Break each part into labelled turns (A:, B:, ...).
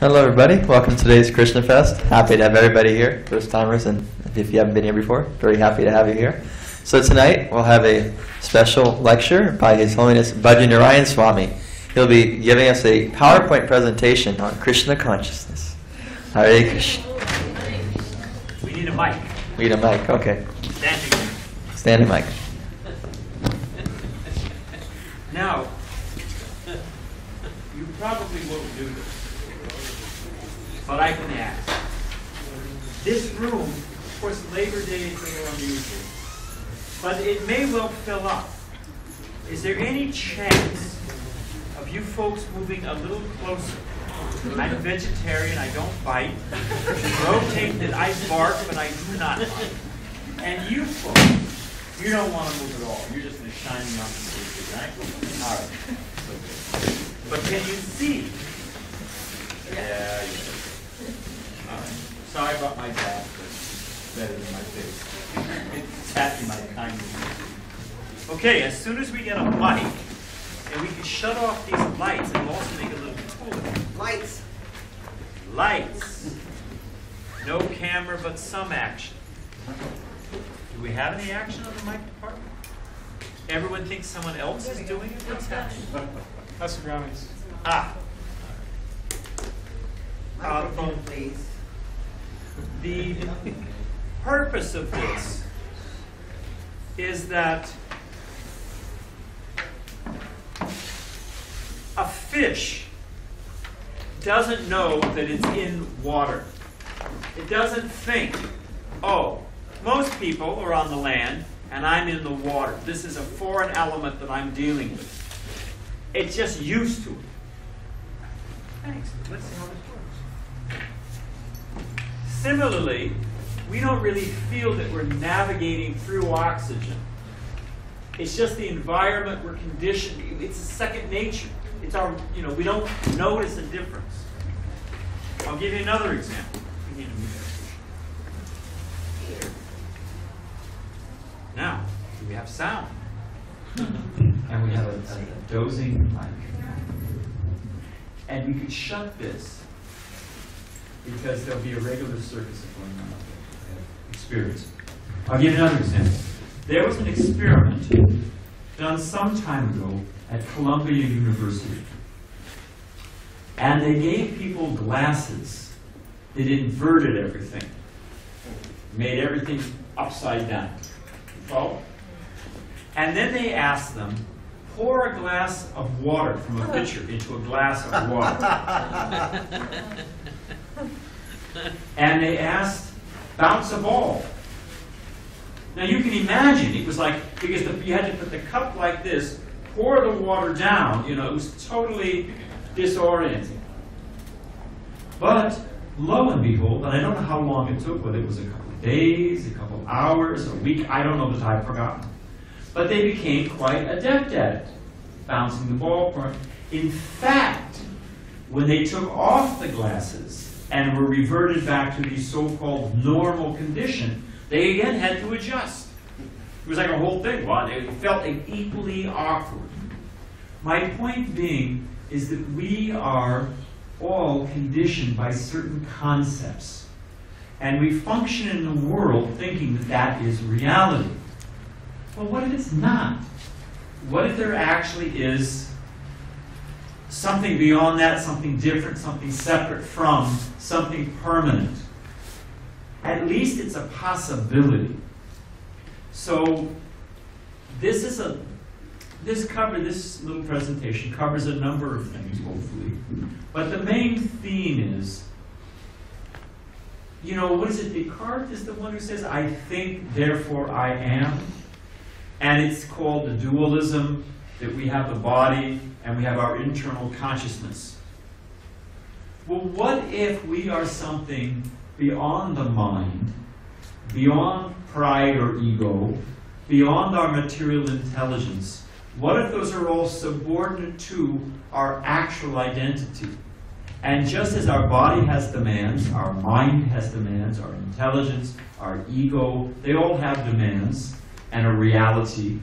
A: Hello everybody, welcome to today's Krishna Fest. Happy to have everybody here, first timers, and if you haven't been here before, very happy to have you here. So tonight we'll have a special lecture by His Holiness Bardrinarayan Swami. He'll be giving us a PowerPoint presentation on Krishna consciousness. Hare Krishna.
B: We need a mic.
A: We need a mic, okay.
B: Standing.
A: Standing mic.
B: Now, you probably won't do this, but I can ask. This room, of course, Labor Day is a little unusual, but it may well fill up. Is there any chance of you folks moving a little closer? I'm a vegetarian, I don't bite. Rotate that I bark, but I do not bite. And you folks, you don't want to move at all. You're just going to shine me on the stage, right? All right. But can you see? Yeah, you do. All right. Sorry about my back, but it's better than my face. It's happy my kindness. Okay, as soon as we get a mic, and we can shut off these lights, and we'll also make it a little cooler.
C: Lights.
B: Lights. No camera, but some action. Do we have any action on the mic department? Everyone thinks someone else is doing it? What's happening?
D: That's the Grammys.
B: Ah.
C: Microphone, please.
B: The purpose of this is that a fish doesn't know that it's in water. It doesn't think, oh, most people are on the land and I'm in the water. This is a foreign element that I'm dealing with. It's just used to it. Thanks. Let's see how this works. Similarly, we don't really feel that we're navigating through oxygen. It's just the environment we're conditioned. It's a second nature. It's our, we don't notice a difference. I'll give you another example. Now, we have sound. And we have a dozing mic. And we could shut this because there'll be a regular circus going on up there. Experience. I'll give you another example. There was an experiment done some time ago at Columbia University. And they gave people glasses that inverted everything, made everything upside down. Follow? And then they asked them, pour a glass of water from a pitcher into a glass of water. And they asked, bounce a ball. Now you can imagine, it was like, because you had to put the cup like this, pour the water down, it was totally disorienting. But lo and behold, and I don't know how long it took, whether it was a couple of days, a couple of hours, a week, I don't know that I've forgotten. But they became quite adept at it, bouncing the ball. In fact, when they took off the glasses and were reverted back to the so-called normal condition, they again had to adjust. It was like a whole thing. Well, they felt equally awkward. My point being is that we are all conditioned by certain concepts. And we function in the world thinking that that is reality. Well, what if it's not? What if there actually is something beyond that, something different, something separate from, something permanent? At least it's a possibility. So this little presentation covers a number of things, hopefully. But the main theme is, what is it? Descartes is the one who says, I think, therefore I am. And it's called the dualism, that we have the body and we have our internal consciousness. Well, what if we are something beyond the mind, beyond pride or ego, beyond our material intelligence? What if those are all subordinate to our actual identity? And just as our body has demands, our mind has demands, our intelligence, our ego, they all have demands and a reality.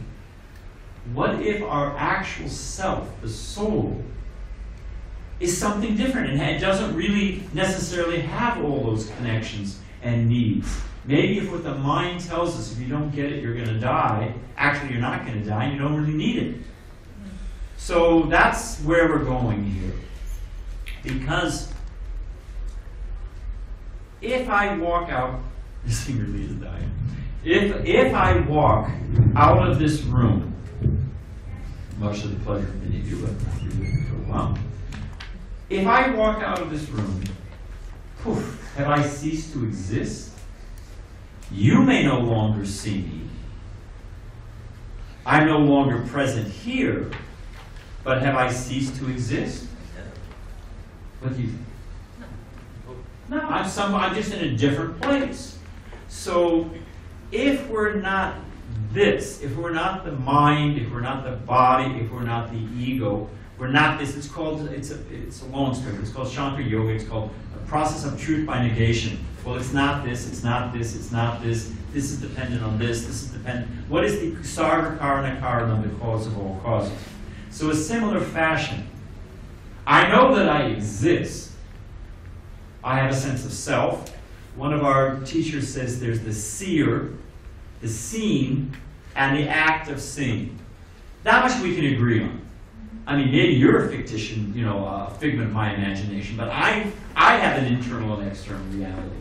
B: What if our actual self, the soul, is something different, and it doesn't really necessarily have all those connections and needs. Maybe if what the mind tells us, if you don't get it, you're going to die, actually you're not going to die, and you don't really need it. So that's where we're going here. Because if I walk out, this thing really is dying. If I walk out of this room, much to the pleasure of many of you, but not really for a while. If I walk out of this room, poof, have I ceased to exist? You may no longer see me. I'm no longer present here, but have I ceased to exist? What do you think? No, I'm just in a different place. So if we're not this, if we're not the mind, if we're not the body, if we're not the ego, we're not this. It's a long story. It's called Shankar Yoga. It's called a process of truth by negation. Well, it's not this, it's not this, it's not this. This is dependent on this is dependent. What is the sarva karana karanam, the cause of all causes? So a similar fashion. I know that I exist. I have a sense of self. One of our teachers says there's the seer, the seen, and the act of seeing. That much we can agree on. I mean, maybe you're a fictitious, a figment of my imagination, but I have an internal and external reality.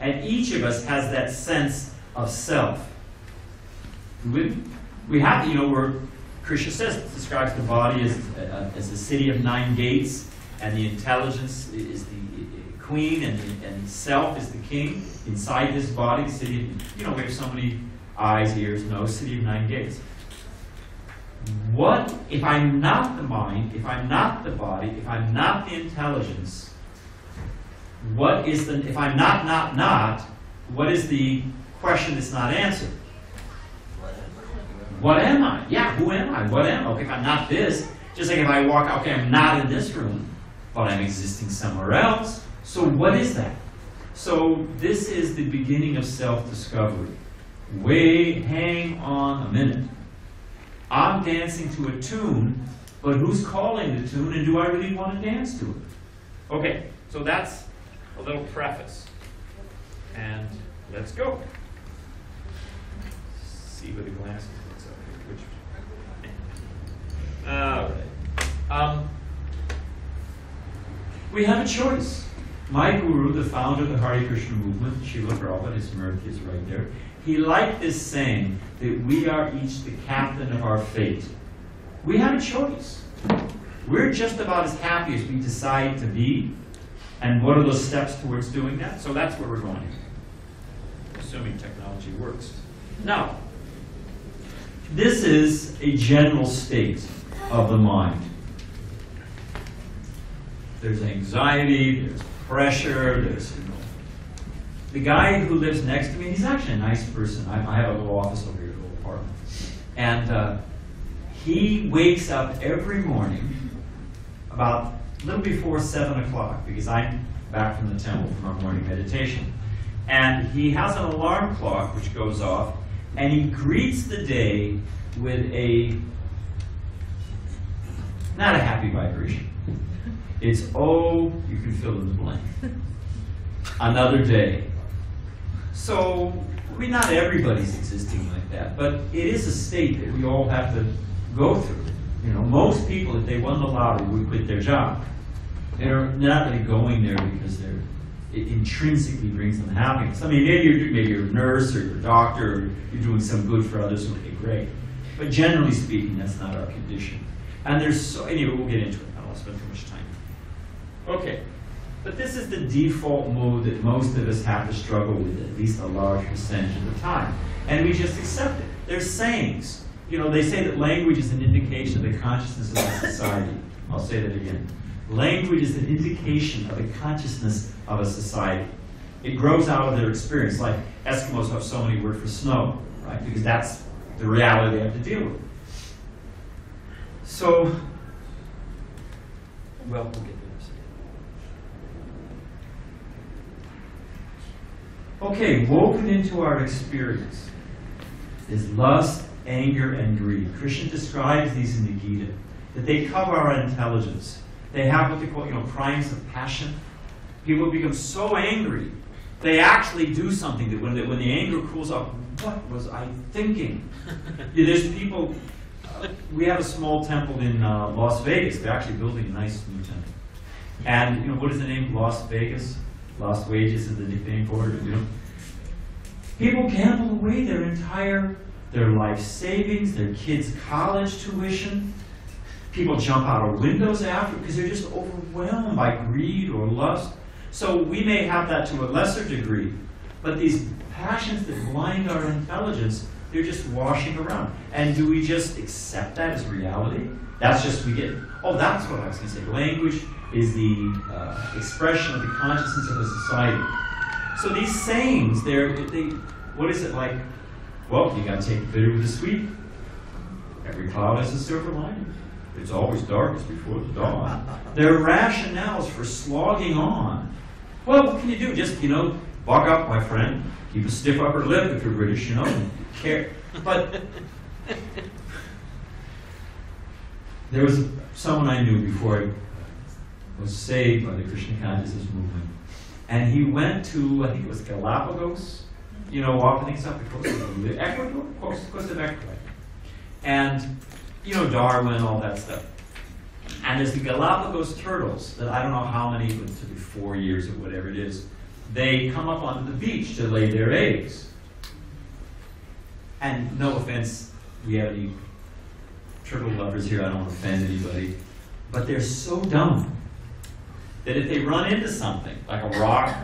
B: And each of us has that sense of self. We have, where Krishna says, describes the body as a city of 9 gates, and the intelligence is the queen, and self is the king inside this body. City, we have so many eyes, ears, nose, city of 9 gates. What if I'm not the mind, if I'm not the body, if I'm not the intelligence? What is the, if I'm not, what is the question that's not answered? What am I? Yeah, who am I? What am I? Okay, if I'm not this, just like if I walk, okay, I'm not in this room, but I'm existing somewhere else. So what is that? So this is the beginning of self-discovery. Hang on a minute. I'm dancing to a tune, but who's calling the tune, and do I really want to dance to it? Okay, so that's a little preface. And let's go. See where the glasses are. All right. We have a choice. My guru, the founder of the Harekrishna movement, Srila Prabhupada, his Murti is right there. He liked this saying that we are each the captain of our fate. We have a choice. We're just about as happy as we decide to be. And what are those steps towards doing that? So that's where we're going, assuming technology works. Now, this is a general state of the mind. There's anxiety, there's pressure, there's, the guy who lives next to me, he's actually a nice person. I have a little office over here, a little apartment. And he wakes up every morning about a little before 7 o'clock, because I'm back from the temple from our morning meditation. And he has an alarm clock which goes off, and he greets the day with not a happy vibration. It's, oh, you can fill in the blank. Another day. So, I mean, not everybody's existing like that, but it is a state that we all have to go through. Most people, if they won the lottery, would quit their job. They're not really going there because it intrinsically brings them happiness. I mean, maybe you're a nurse or you're a doctor, or you're doing some good for others, okay, great. But generally speaking, that's not our condition. And anyway, we'll get into it. I don't want to spend too much time. Okay, but this is the default mode that most of us have to struggle with, at least a large percentage of the time. And we just accept it. There's sayings. They say that language is an indication of the consciousness of a society. I'll say that again. Language is an indication of the consciousness of a society. It grows out of their experience, like Eskimos have so many words for snow, right? Because that's the reality they have to deal with. So, well, we'll get there. Okay, woven into our experience is lust, anger, and greed. Krishna describes these in the Gita, that they cover our intelligence. They have what they call, crimes of passion. People become so angry, they actually do something that when the anger cools off, what was I thinking? Yeah, there's people, we have a small temple in Las Vegas. They're actually building a nice new temple. And what is the name? Las Vegas? Lost Wages is the nickname for it. People gamble away their life savings, their kids' college tuition. People jump out of windows after because they're just overwhelmed by greed or lust. So we may have that to a lesser degree, but these passions that blind our intelligence, they're just washing around. And do we just accept that as reality? That's just, that's what I was going to say. Language is the expression of the consciousness of a society. So these sayings, what is it like? Well, you got to take the bitter with the sweet. Every cloud has a silver lining. It's always darkest before the dawn. Their rationales for slogging on. Well, what can you do? Just, buck up, my friend. Keep a stiff upper lip if you're British, and care. But there was someone I knew before I was saved by the Krishna consciousness movement. And he went to, I think it was Galapagos, walking things up the coast of Ecuador, coast of Ecuador. And, Darwin, all that stuff. And there's the Galapagos turtles that I don't know how many, but it took me 4 years or whatever it is. They come up onto the beach to lay their eggs. And no offense, we have any turtle lovers here, I don't want to offend anybody. But they're so dumb that if they run into something, like a rock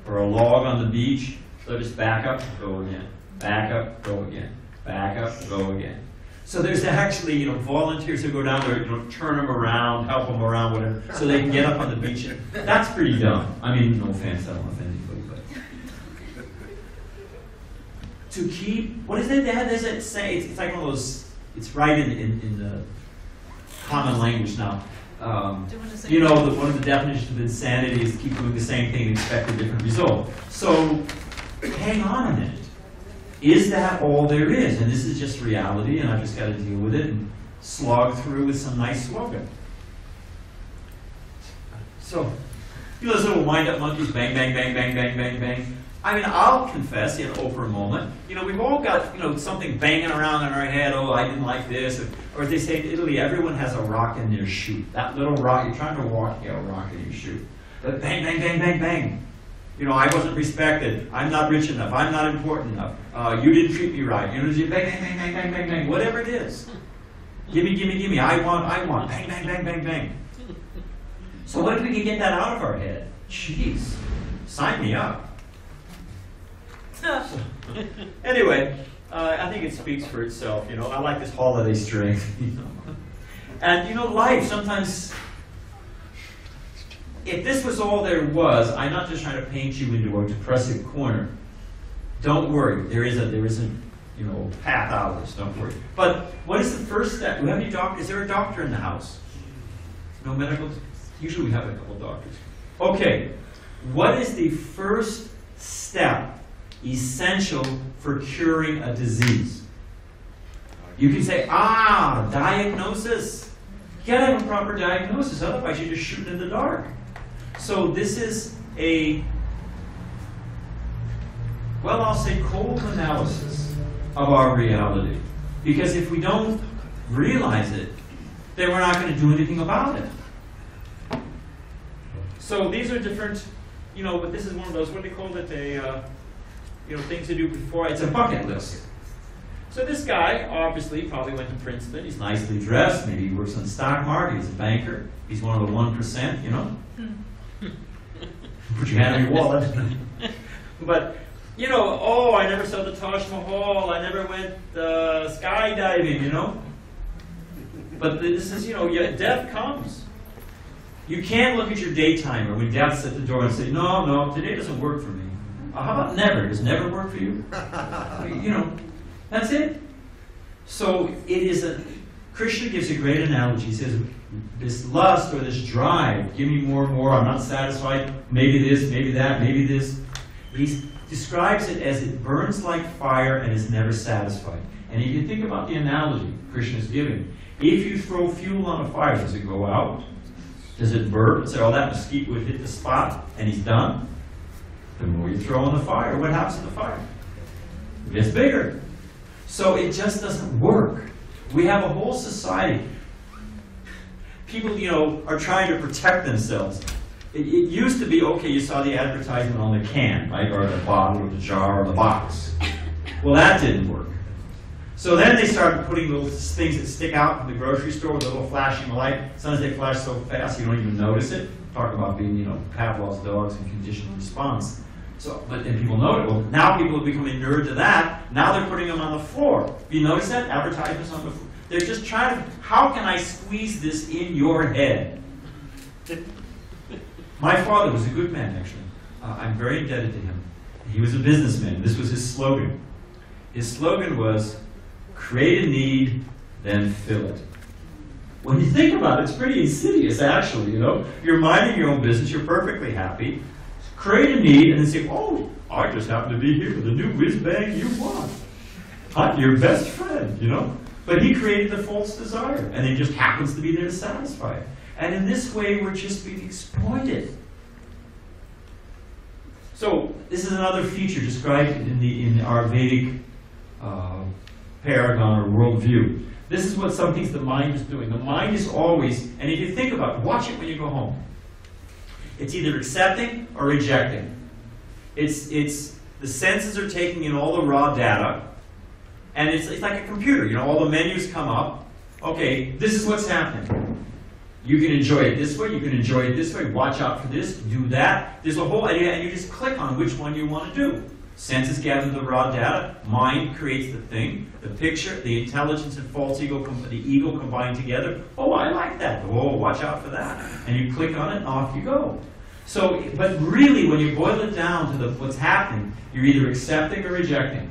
B: or a log on the beach, they'll just back up, go again. Back up, go again. Back up, go again. So there's actually, volunteers who go down there, turn them around, help them around, whatever, so they can get up on the beach. That's pretty dumb. I mean, no offense, I don't want to offend anybody, but to keep, what is it? There's it say? It's like one of those. It's right in the common language now. One of the definitions of insanity is to keep doing the same thing and expect a different result. So hang on a minute. Is that all there is? And this is just reality, and I've just got to deal with it and slog through with some nice slogan. So, those little wind-up monkeys, bang, bang, bang, bang, bang, bang, bang. I mean, I'll confess, for a moment, we've all got, something banging around in our head. Oh, I didn't like this. Or as they say in Italy, everyone has a rock in their shoe. That little rock, you're trying to walk, you have a rock in your shoe. But bang, bang, bang, bang, bang. I wasn't respected. I'm not rich enough. I'm not important enough. You didn't treat me right. Bang, bang, bang, bang, bang, bang, bang. Whatever it is. Gimme, gimme, gimme. I want. Bang, bang, bang, bang, bang. So what if we can get that out of our head? Jeez. Sign me up. So, anyway, I think it speaks for itself. I like this holiday string. And life sometimes. If this was all there was, I'm not just trying to paint you into a depressive corner. Don't worry, there is a path out of this. Don't worry. But what is the first step? Do we have any doctors? Is there a doctor in the house? No medical? Usually we have a couple doctors. Okay, what is the first step essential for curing a disease? You can say, diagnosis. You gotta have a proper diagnosis, otherwise you're just shooting in the dark. So this is I'll say cold analysis of our reality. Because if we don't realize it, then we're not going to do anything about it. So these are different, but this is one of those, what do they call it? Things to do before, it's a bucket list. So this guy, obviously, probably went to Princeton. He's nicely dressed. Maybe he works on the stock market. He's a banker. He's one of the 1%, Put your hand on your wallet. But, I never saw the Taj Mahal. I never went skydiving, But this is, death comes. You can't look at your daytimer when death's at the door and say, no, today doesn't work for me. How about never? Does never work for you? That's it. So it is Krishna gives a great analogy. He says, this lust or this drive, give me more and more, I'm not satisfied, maybe this, maybe that, maybe this. He describes it as it burns like fire and is never satisfied. And if you think about the analogy Krishna is giving, if you throw fuel on a fire, does it go out? Does it burp and say, oh, that mesquite would hit the spot and he's done? The more you throw on the fire, what happens to the fire? It gets bigger. So it just doesn't work. We have a whole society. People, are trying to protect themselves. It used to be, okay, you saw the advertisement on the can, right, or the bottle, or the jar, or the box. Well, that didn't work. So then they started putting little things that stick out from the grocery store with a little flashing light. Sometimes they flash so fast you don't even notice it. Talk about being, Pavlov's dogs and conditional response. So, but then people know it. Well, now people are becoming inured to that. Now they're putting them on the floor. Have you noticed that? Advertisements on the floor. They're just trying to, how can I squeeze this in your head? My father was a good man, actually. I'm very indebted to him. He was a businessman. This was his slogan. His slogan was, create a need, then fill it. When you think about it, it's pretty insidious, actually, You're minding your own business, you're perfectly happy. Create a need, and then say, oh, I just happen to be here with the new whiz-bang you want. I'm your best friend, But he created the false desire, and it just happens to be there to satisfy it. And in this way, we're just being exploited. So, this is another feature described in our Vedic paragon or worldview. This is what some things the mind is doing. The mind is always, and if you think about it, watch it when you go home. It's either accepting or rejecting. It's the senses are taking in all the raw data, and it's like a computer. All the menus come up. Okay, this is what's happening. You can enjoy it this way. You can enjoy it this way. Watch out for this. Do that. There's a whole idea, and you just click on which one you want to do. Senses gather the raw data. Mind creates the thing, the picture, the intelligence and false ego, the ego combined together. Oh, I like that. Oh, watch out for that. And you click on it, and off you go. So, but really, when you boil it down to what's happening, you're either accepting or rejecting.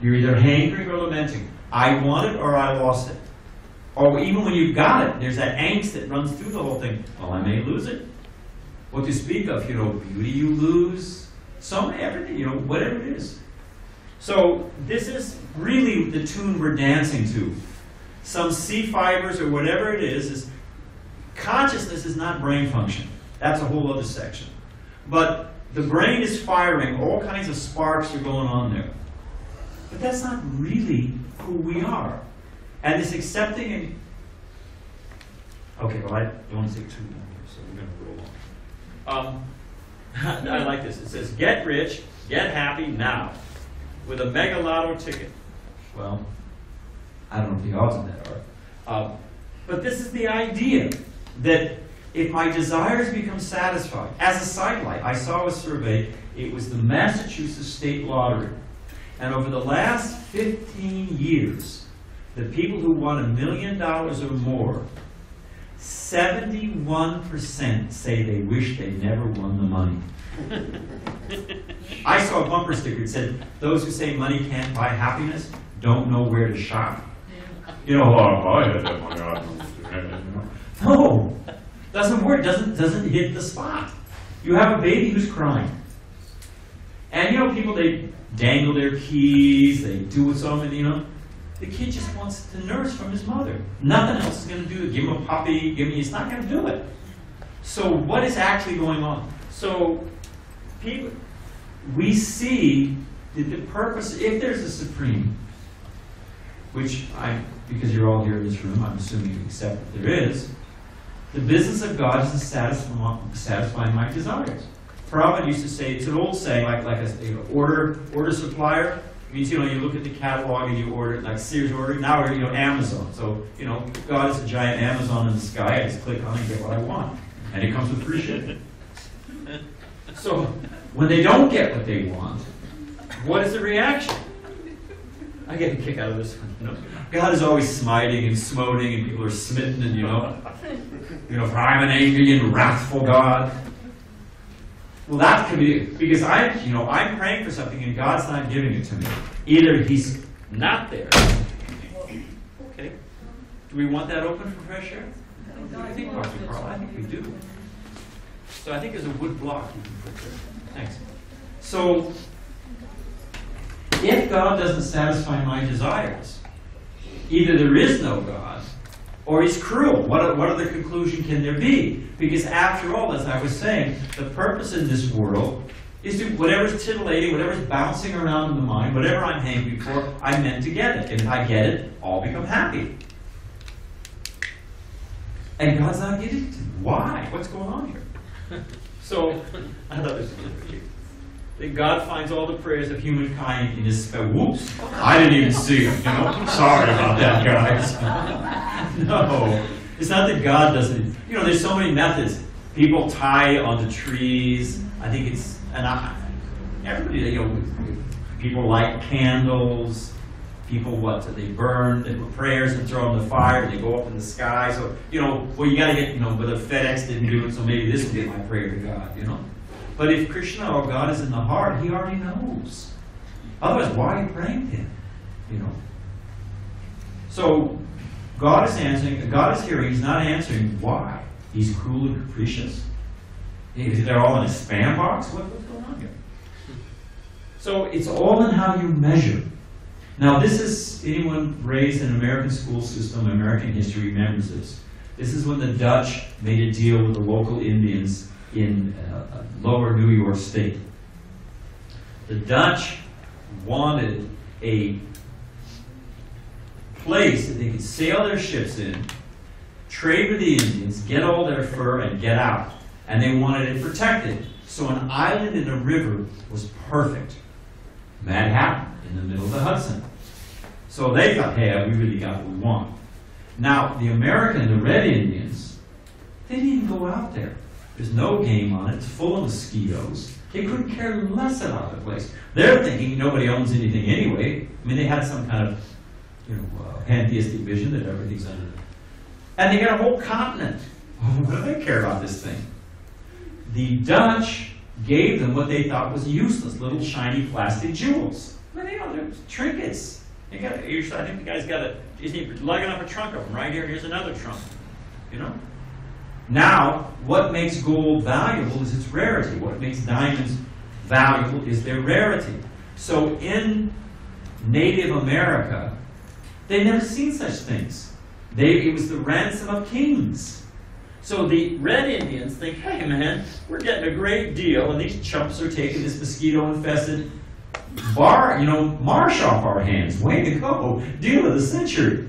B: You're either hankering or lamenting. I want it or I lost it. Or even when you've got it, there's that angst that runs through the whole thing. Well, I may lose it. What to speak of, beauty you lose. Everything, whatever it is. So this is really the tune we're dancing to. Some C fibers or whatever it is consciousness is not brain function. That's a whole other section. But the brain is firing, all kinds of sparks are going on there. But that's not really who we are. And this accepting and... Okay, well, I don't want to take too long here, so we're going to roll on. I like this. It says, get rich, get happy now, with a mega lotto ticket. Well, I don't know what the odds of that are. But this is the idea that if my desires become satisfied, as a sidelight, I saw a survey, it was the Massachusetts State Lottery. And over the last 15 years, the people who won $1 million or more, 71% say they wish they never won the money. I saw a bumper sticker that said, those who say money can't buy happiness don't know where to shop. I had that money. No, doesn't work, doesn't hit the spot. You have a baby who's crying. And people, they dangle their keys, they do what's on it, The kid just wants to nurse from his mother. Nothing else is going to do it. Give him a puppy, it's not going to do it. So what is actually going on? So we see that the purpose, if there's a supreme, which because you're all here in this room, I'm assuming you accept that there is, the business of God is to satisfy my desires. Prabhupada used to say, it's an old saying, like a order supplier. It means, you look at the catalog and you order, like Sears ordering. Now we're, Amazon. So, God is a giant Amazon in the sky. I just click on it and get what I want. And it comes with free shipping. So, when they don't get what they want, what is the reaction? I get a kick out of this one. God is always smiting and smoting, and people are smitten, and for I'm an angry and wrathful God. Well, that could be because I'm praying for something and God's not giving it to me. Either He's not there. Okay. Do we want that open for fresh air? I think, Dr. Carl, I think we do. So I think there's a wood block you can put there. Thanks. So, if God doesn't satisfy my desires, either there is no God, or he's cruel. What other conclusion can there be? Because after all, as I was saying, the purpose in this world is to, whatever's titillating, whatever's bouncing around in the mind, whatever I'm hangry for, I'm meant to get it. And if I get it, I'll become happy. And God's not giving it to me. Why? What's going on here? So, I thought this was really cute. That God finds all the prayers of humankind in his spell. Whoops, I didn't even see it, you know? Sorry about that, guys. No, it's not that God doesn't. You know, there's so many methods. People tie onto trees. I think it's, everybody, you know, people light candles. People, they burn, they put prayers and throw them in the fire, and they go up in the sky. So, you know, well, you got to get, you know, but the FedEx didn't do it, so maybe this will get my prayer to God, you know. But if Krishna or God is in the heart, he already knows. Otherwise, why are you praying to him? You know. So, God is answering, God is hearing, he's not answering why. He's cruel and capricious. They're all in a spam box? What's going on here? So, it's all in how you measure. Now, this is, anyone raised in an American school system, American history, remembers this. This is when the Dutch made a deal with the local Indians in lower New York State. The Dutch wanted a place that they could sail their ships in, trade with the Indians, get all their fur, and get out. And they wanted it protected. So an island in a river was perfect. Manhattan, in the middle of the Hudson. So they thought, hey, we really got what we want. Now, the American and the Red Indians, they didn't even go out there. There's no game on it. It's full of mosquitoes. They couldn't care less about the place. They're thinking nobody owns anything anyway. I mean, they had some kind of, you know, pantheistic vision that everything's under. And they got a whole continent. What do they care about this thing? The Dutch gave them what they thought was useless, little shiny plastic jewels. But you know, they're trinkets. I think the guy's got he's lugging up a trunk of them. Right here, here's another trunk. You know? Now, what makes gold valuable is its rarity. What makes diamonds valuable is their rarity. So in Native America, they'd never seen such things. It was the ransom of kings. So the Red Indians think, hey man, we're getting a great deal, and these chumps are taking this mosquito-infested marsh off our hands. Way to go. Deal of the century.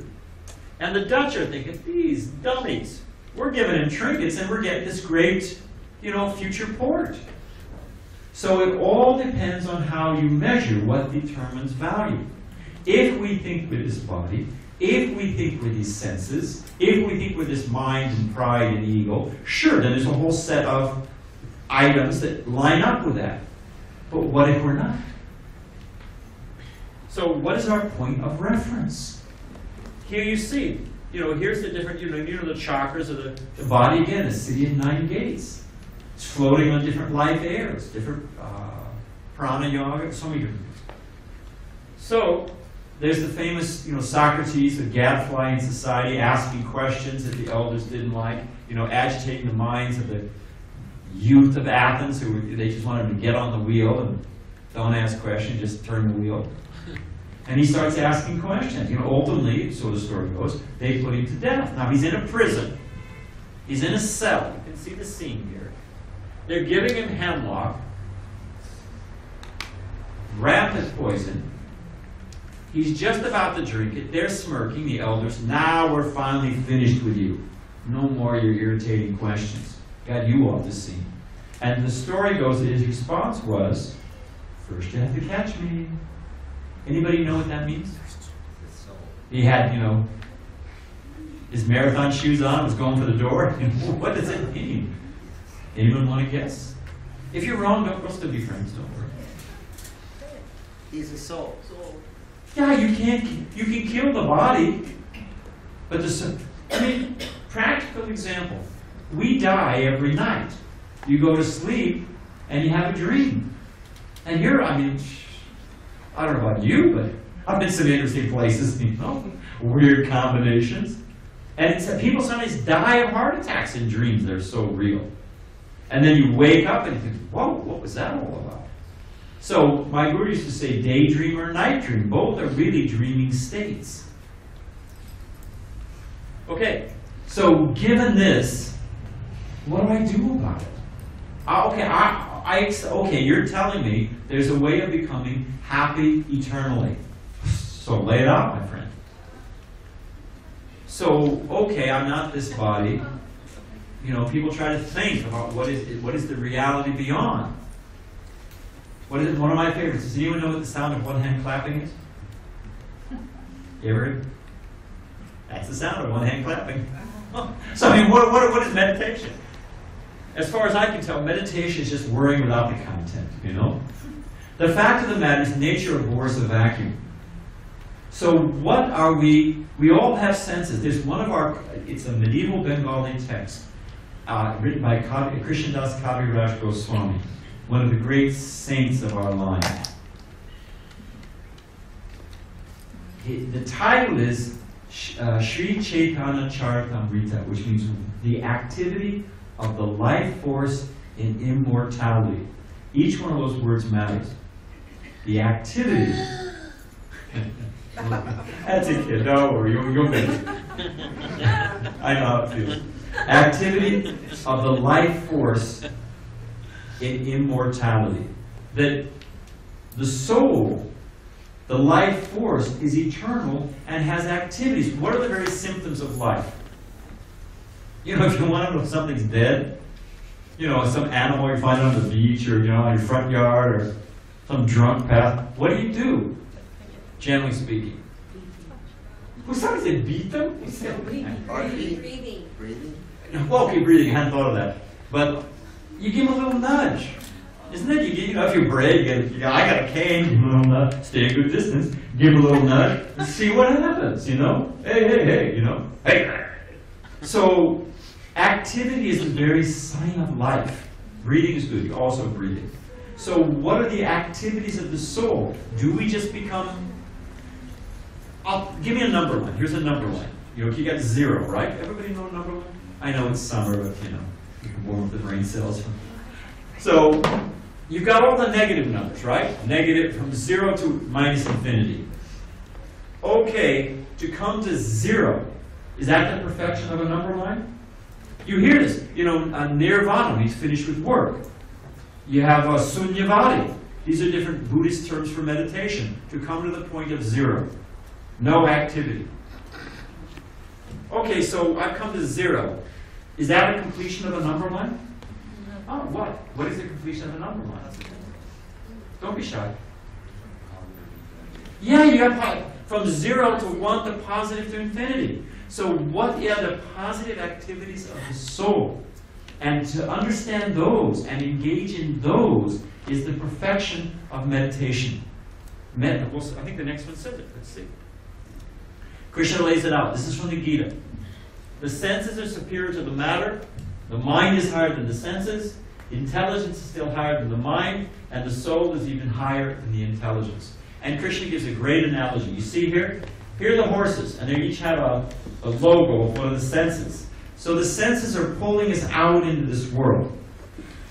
B: And the Dutch are thinking, these dummies, we're giving them trinkets and we're getting this great, you know, future port. So it all depends on how you measure what determines value. If we think with this body, if we think with these senses, if we think with this mind and pride and ego, sure, then there's a whole set of items that line up with that. But what if we're not? So what is our point of reference? Here you see, you know, here's the different, you know the chakras of the body again, the city of 9 gates. It's floating on different life airs, different prana yoga, so many different things. So there's the famous, you know, Socrates, the gadfly in society, asking questions that the elders didn't like, you know, agitating the minds of the youth of Athens they just wanted to get on the wheel and don't ask questions, just turn the wheel. And he starts asking questions. You know, ultimately, so the story goes, they put him to death. Now he's in a prison. He's in a cell. You can see the scene here. They're giving him hemlock, rampant poison. He's just about to drink it. They're smirking, the elders. Now we're finally finished with you. No more your irritating questions. Got you off the scene. And the story goes that his response was, first you have to catch me. Anybody know what that means? He had, you know, his marathon shoes on, was going for the door. What does it mean? Anyone want to guess? If you're wrong, we'll still be friends, don't worry.
C: He's a soul.
B: Yeah, you can kill the body, but I mean, practical example. We die every night. You go to sleep and you have a dream. And I don't know about you, but I've been to some interesting places, you know, weird combinations. And people sometimes die of heart attacks in dreams. They're so real. And then you wake up and you think, whoa, what was that all about? So my guru used to say daydream or night dream. Both are really dreaming states. Okay, so given this, what do I do about it? Okay, you're telling me there's a way of becoming happy eternally. So lay it out, my friend. So, okay, I'm not this body. You know, people try to think about what is the reality beyond. One of my favorites. Does anyone know what the sound of one hand clapping is? You ever heard? That's the sound of one hand clapping. So I mean, what is meditation? As far as I can tell, meditation is just worrying without the content, you know? The fact of the matter is nature abhors a vacuum. So what are we all have senses. There's one of our, it's a medieval Bengali text written by Krishnadas Kaviraj Goswami, one of the great saints of our line. The title is Sri Chaitanya Charitamrita, which means the activity of the life force in immortality. Each one of those words matters. The activity. That's a kid. Don't worry, you'll make it. I know how it feels. Activity of the life force in immortality. That the soul, the life force, is eternal and has activities. What are the very symptoms of life? You know, if you want to know if something's dead, you know, some animal you find on the beach or, you know, in your front yard or some drunk path, what do? Generally speaking. Well, somebody said beat them?
C: Breathing.
B: Well, okay, breathing, I hadn't thought of that. But you give them a little nudge. Isn't it? You know, if you're brave, I got a cane, give them a little nudge, stay a good distance, give them a little nudge, and see what happens, you know? Hey, you know? Hey. So, activity is the very sign of life. Breathing is good, you're also breathing. So, what are the activities of the soul? Do we just become... give me a number line. Here's a number line. You know, you got 0, right? Everybody know a number line? I know it's summer, but you know, you're born with the brain cells. So, you've got all the negative numbers, right? Negative from 0 to minus infinity. Okay, to come to 0, is that the perfection of a number line? You hear this, you know, nirvana means finished with work. You have sunyavadi. These are different Buddhist terms for meditation. To come to the point of 0. No activity. Okay, so I've come to 0. Is that a completion of a number line? Oh, what? What is the completion of a number line? Don't be shy. Yeah, you have from 0 to 1 to positive to infinity. So what are the positive activities of the soul? And to understand those and engage in those is the perfection of meditation. I think the next one says it. Let's see. Krishna lays it out. This is from the Gita. The senses are superior to the matter. The mind is higher than the senses. Intelligence is still higher than the mind. And the soul is even higher than the intelligence. And Krishna gives a great analogy. You see here? Here are the horses. And they each have a logo of one of the senses. So the senses are pulling us out into this world.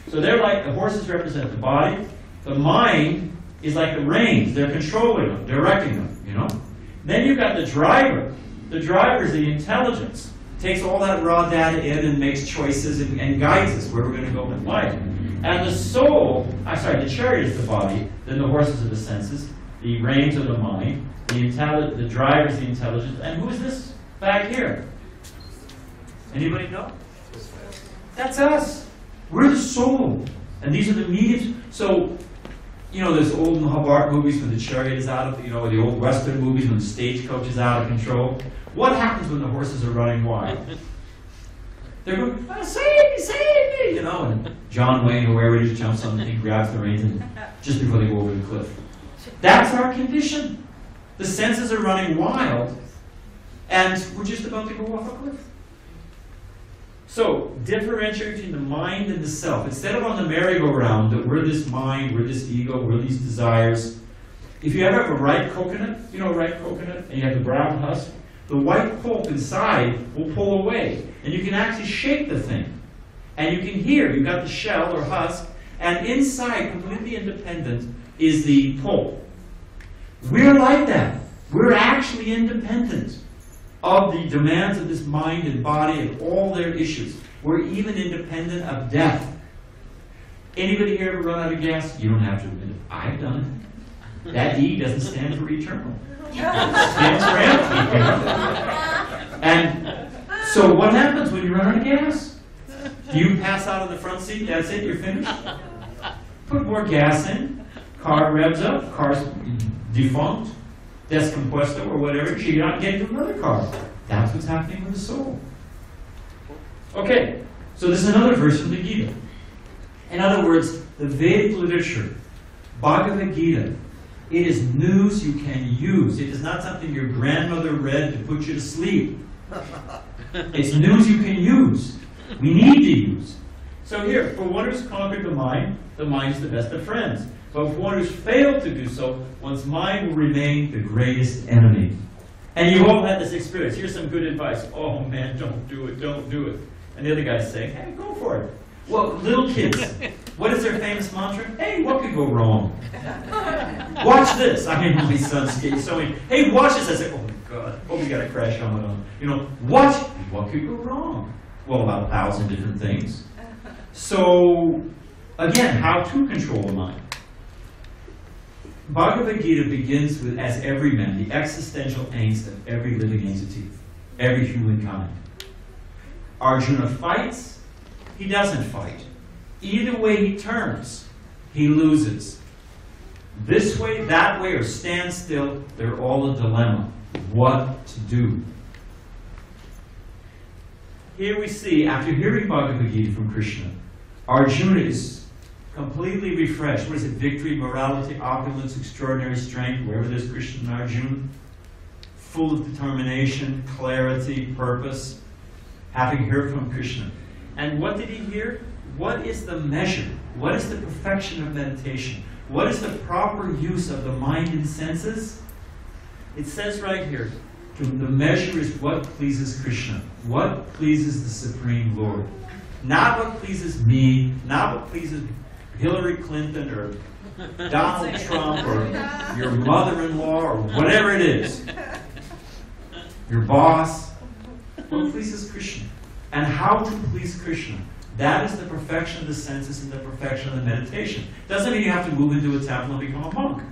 B: So they're like, the horses represent the body. The mind is like the reins. They're controlling them, directing them, you know? Then you've got the driver. The driver is the intelligence. Takes all that raw data in and makes choices and guides us where we're going to go in life. And the soul, the chariot is the body, then the horses are the senses, the reins are the mind, the driver is the intelligence, and who is this back here? Anybody know? That's us. We're the soul. And these are the mediums. So, you know, there's old Mahabharata movies when the chariot is out of, you know, the old Western movies when the stagecoach is out of control. What happens when the horses are running wild? They're going, oh, save me, you know, and John Wayne or wherever it is jumps on and grabs the reins and just before they go over the cliff. That's our condition. The senses are running wild and we're just about to go off a cliff. So, differentiate between the mind and the self. Instead of on the merry-go-round that we're this mind, we're this ego, we're these desires. If you ever have a ripe coconut, you know a ripe coconut, and you have the brown husk, the white pulp inside will pull away. And you can actually shake the thing. And you can hear, you've got the shell or husk, and inside, completely independent, is the pulp. We're like that. We're actually independent. of the demands of this mind and body and all their issues. We're even independent of death. Anybody here ever run out of gas? You don't have to admit it. I've done it. That E doesn't stand for eternal. It stands for empty. And so what happens when you run out of gas? Do you pass out of the front seat? That's it? You're finished? Put more gas in. Car revs up. Car's defunct. Descompuesto or whatever. You get out and get into another car. That's what's happening with the soul. Okay. So this is another verse from the Gita. In other words, the Vedic literature, Bhagavad Gita, it is news you can use. It is not something your grandmother read to put you to sleep. It's news you can use. We need to use. So here, for one who's conquered the mind is the best of friends. But for one who's failed to do so, one's mind will remain the greatest enemy. And you all had this experience. Here's some good advice. Oh man, don't do it, don't do it. And the other guy's saying, hey, go for it. Well, little kids, what is their famous mantra? Hey, what could go wrong? Watch this. I mean, my son's showing, hey, watch this. I say, oh my God, oh, we got a crash helmet on. You know, watch, what could go wrong? Well, about 1,000 different things. So, again, how to control the mind. Bhagavad Gita begins with, as every man, the existential angst of every living entity, every humankind. Arjuna fights, he doesn't fight. Either way he turns, he loses. This way, that way, or stand still, they're all a dilemma. What to do? Here we see, after hearing Bhagavad Gita from Krishna, Arjuna is completely refreshed. What is it? Victory, morality, opulence, extraordinary strength, wherever there's Krishna and Arjuna. Full of determination, clarity, purpose, having heard from Krishna. And what did he hear? What is the measure? What is the perfection of meditation? What is the proper use of the mind and senses? It says right here, the measure is what pleases Krishna, what pleases the Supreme Lord. Not what pleases me, not what pleases Hillary Clinton or Donald Trump or your mother-in-law or whatever it is. Your boss. What pleases Krishna. And how to please Krishna. That is the perfection of the senses and the perfection of the meditation. Doesn't mean you have to move into a temple and become a monk.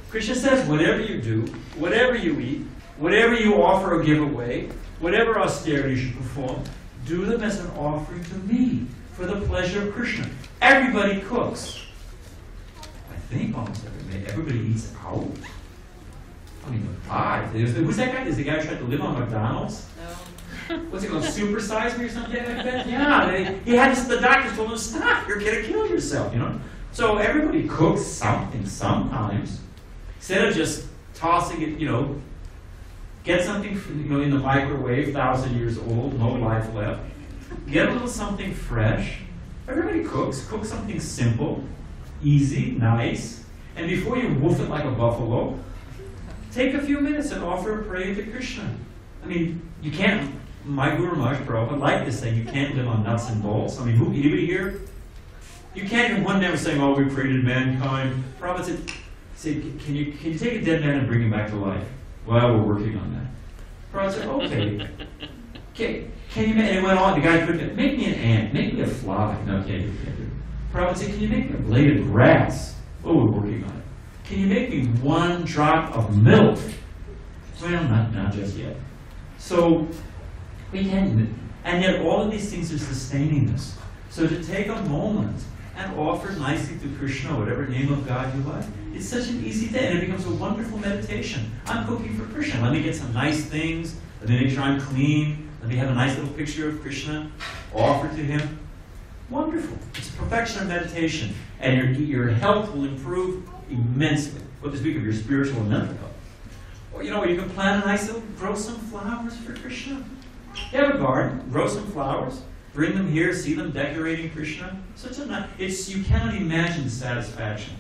B: Krishna says whatever you do, whatever you eat, whatever you offer or give away, whatever austerities you perform, do them as an offering to me for the pleasure of Krishna. Everybody cooks. I think almost everybody eats out. I mean, pie. Who's that guy? Is the guy who tried to live on McDonald's? No. What's it called? Super Size Me or something like that? Yeah. He had this, the doctors told him, stop, you're going to kill yourself, you know? So everybody cooks something sometimes. Instead of just tossing it, you know, get something, you know, in the microwave, 1,000 years old, no life left. Get a little something fresh. Everybody cooks. Cook something simple, easy, nice. And before you woof it like a buffalo, take a few minutes and offer a prayer to Krishna. I mean, you can't, my Guru Maharaj Prabhupada liked this thing, you can't live on nuts and bolts. I mean, anybody here? You can't in one day saying, oh, we created mankind. Prabhupada said, can you take a dead man and bring him back to life? Well, we're working on that. Prabhupada said, okay. Can you, and it went on, the guy couldn't, make me an ant, make me a fly. No, you can't do it. Prabhupada said, can you make me a blade of grass? Oh, we're working on it. Can you make me one drop of milk? Well, not just yet. So, we can, and yet all of these things are sustaining us. So to take a moment and offer nicely to Krishna, whatever name of God you like, it's such an easy day, and it becomes a wonderful meditation. I'm cooking for Krishna. Let me get some nice things. Let me make sure I'm clean. Let me have a nice little picture of Krishna, offer to him. Wonderful. It's perfection of meditation. And your health will improve immensely. What to speak of your spiritual and mental health. Or, you know, you can plant a nice little, grow some flowers for Krishna. You have a garden, grow some flowers. Bring them here, see them decorating Krishna. Such a nice, you cannot imagine satisfaction.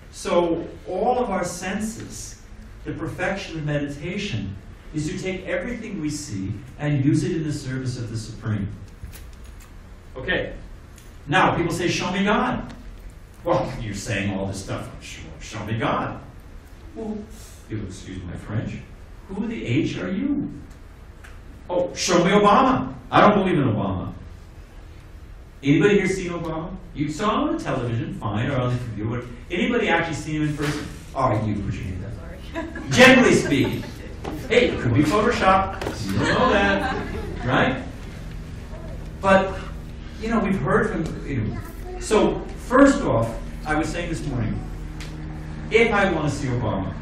B: So all of our senses, the perfection of meditation, is to take everything we see and use it in the service of the Supreme. Okay. Now, people say, show me God. Well, you're saying all this stuff. Show me God. Well, you'll excuse my French. Who the H are you? Oh, show me Obama. I don't believe in Obama. Anybody here seen Obama? You saw him on television, fine, or on the computer. Anybody actually seen him in person? All right, you put your hand up. Generally speaking. Hey, it could be Photoshop. You don't know that, right? But, you know, we've heard from, you know. So, first off, I was saying this morning, if I want to see Obama,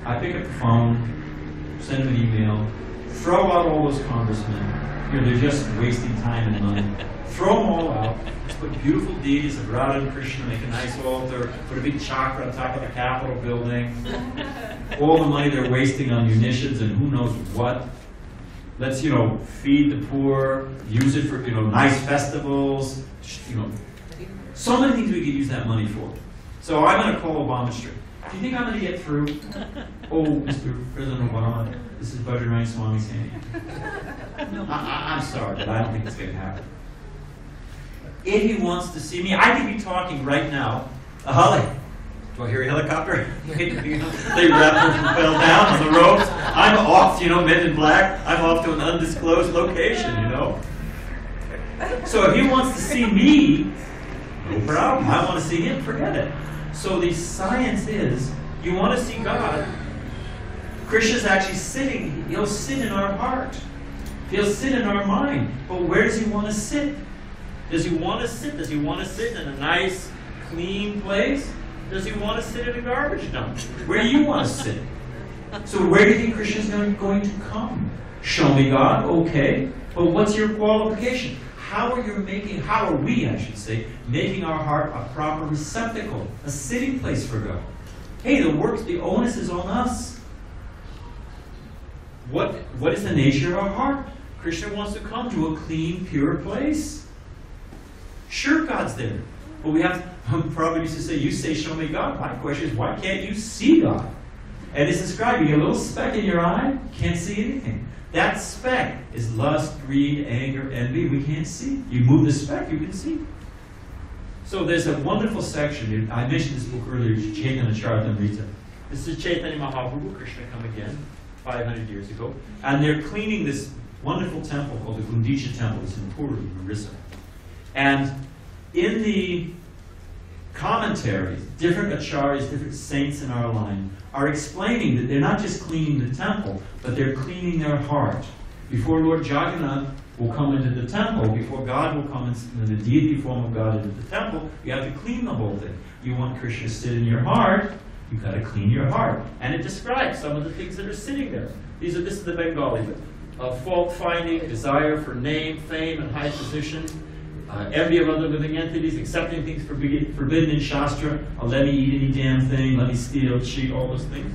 B: I pick up the phone, send him an email, throw out all those congressmen. You know, they're just wasting time and money. Throw them all out. Put beautiful deities of Radha and Krishna, make a nice altar, put a big chakra on top of the Capitol building. All the money they're wasting on munitions and who knows what. Let's, you know, feed the poor, use it for, you know, nice festivals, you know. So many things we could use that money for. So I'm going to call Obama straight. Do you think I'm going to get through? Oh, Mr. President Obama, this is Bardrinarayan Swami saying. I'm sorry, but I don't think it's going to happen. If he wants to see me, I could be talking right now. Holly, do I hear a helicopter? They wrap and fell down on the ropes. I'm off, you know, men in black. I'm off to an undisclosed location, you know. So if he wants to see me, no problem. I want to see him, forget it. So the science is, you want to see God, Krishna's actually sitting, he'll sit in our heart. He'll sit in our mind. But where does he want to sit? Does he want to sit? Does he want to sit in a nice, clean place? Does he want to sit in a garbage dump? Where do you want to sit? So where do you think Krishna's going to come? Show me God, okay. But what's your qualification? How are we, I should say, making our heart a proper receptacle, a sitting place for God? Hey, the onus is on us. What is the nature of our heart? Krishna wants to come to a clean, pure place. Sure, God's there. But we have to, Prabhupada used to say, you say, show me God. My question is, why can't you see God? And it's described, you get a little speck in your eye, can't see anything. That speck is lust, greed, anger, envy. We can't see. You move the speck, you can see. So there's a wonderful section. I mentioned this book earlier, Chaitanya Charitamrita. This is Chaitanya Mahaprabhu, Krishna come again, 500 years ago. And they're cleaning this wonderful temple called the Gundicha Temple. It's in Puri, Orissa. And in the commentaries, different acharyas, different saints in our line are explaining that they're not just cleaning the temple, but they're cleaning their heart. Before Lord Jagannath will come into the temple, before God will come in the deity form of God into the temple, you have to clean the whole thing. You want Krishna to sit in your heart, you've got to clean your heart. And it describes some of the things that are sitting there. This is the Bengali bit. Fault-finding, desire for name, fame, and high position, envy of other living entities, accepting things forbidden in Shastra, let me eat any damn thing, let me steal, cheat, all those things.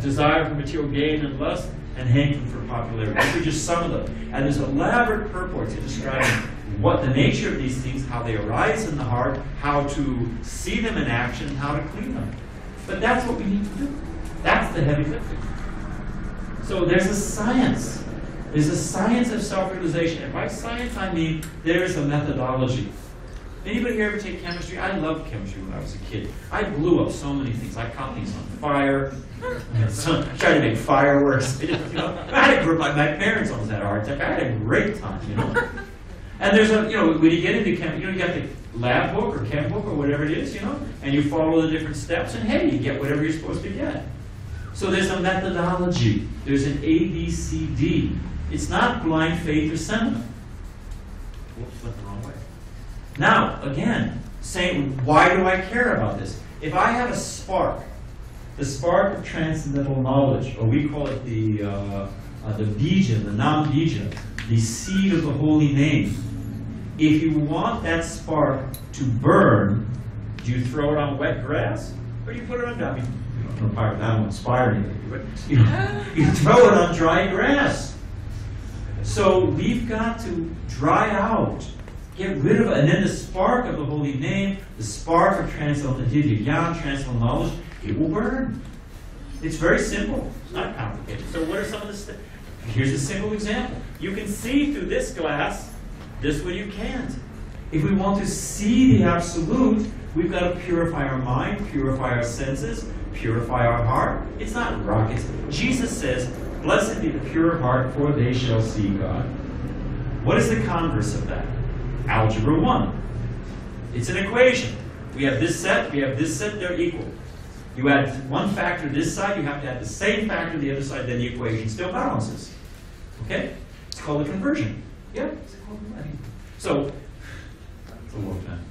B: Desire for material gain and lust, and hankering for popularity. These are just some of them. And there's elaborate purports to describe what the nature of these things, how they arise in the heart, how to see them in action, how to clean them. But that's what we need to do. That's the heavy lifting. So there's a science. There's a science of self-realization. And by science, I mean there's a methodology. Anybody here ever take chemistry? I loved chemistry when I was a kid. I blew up so many things. I caught things on fire. Tried to make fireworks. You know, I had a group. My parents almost had a heart attack. I had a great time, you know. And there's a, you know, when you get into chem, you know, you got the lab book or chem book or whatever it is, you know, and you follow the different steps, and hey, you get whatever you're supposed to get. So there's a methodology. There's an A, B, C, D. It's not blind faith or sentiment. Whoops, went the wrong way. Now, again, saying, why do I care about this? If I have a spark, the spark of transcendental knowledge, or we call it the bija, the nam bija, the seed of the holy name. If you want that spark to burn, do you throw it on wet grass, or do you put it on, I mean, I don't inspire anything, but you throw it on dry grass. So we've got to dry out, get rid of it, and then the spark of the holy name, the spark of transcendental jnana, transcendental knowledge, it will burn. It's very simple. It's not complicated. So what are some of the steps? Here's a simple example. You can see through this glass, this one you can't. If we want to see the absolute, we've got to purify our mind, purify our senses, purify our heart. It's not rockets. Jesus says, "Blessed be the pure of heart, for they shall see God." What is the converse of that? Algebra 1. It's an equation. We have this set, they're equal. You add one factor this side, you have to add the same factor the other side, then the equation still balances. Okay? It's called a conversion. Yeah? It's called conversion. So, it's a long time.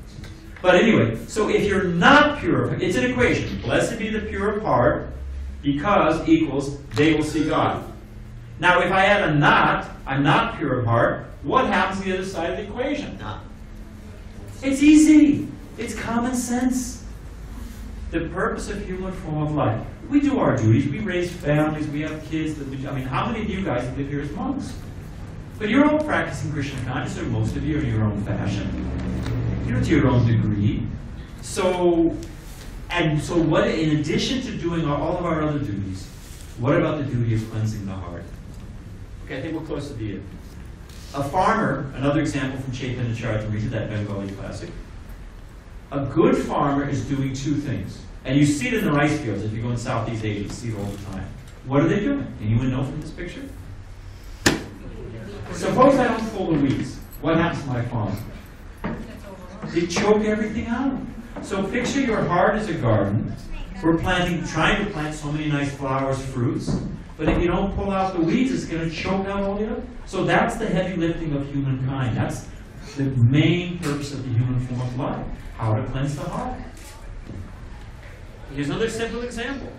B: But anyway, so if you're not pure, it's an equation. Blessed be the pure of heart, because equals, they will see God. Now, if I add a not, I'm not pure of heart, what happens to the other side of the equation? Not. It's easy. It's common sense. The purpose of human form of life. We do our duties. We raise families. We have kids. I mean, how many of you guys live here as monks? But you're all practicing Krishna consciousness, or most of you in your own fashion. You're to your own degree. So what, in addition to doing all of our other duties, what about the duty of cleansing the heart? Okay, I think we're close to the end. A farmer, another example from Chaitanya Charitamrita, that Bengali classic. A good farmer is doing two things. And you see it in the rice fields. If you go in Southeast Asia, you see it all the time. What are they doing? Anyone know from this picture? Suppose I don't pull the weeds. What happens to my farm? They choke everything out. So picture your heart as a garden. We're trying to plant so many nice flowers, fruits. But if you don't pull out the weeds, it's going to choke out all the other. So that's the heavy lifting of humankind. That's the main purpose of the human form of life. How to cleanse the heart. Here's another simple example.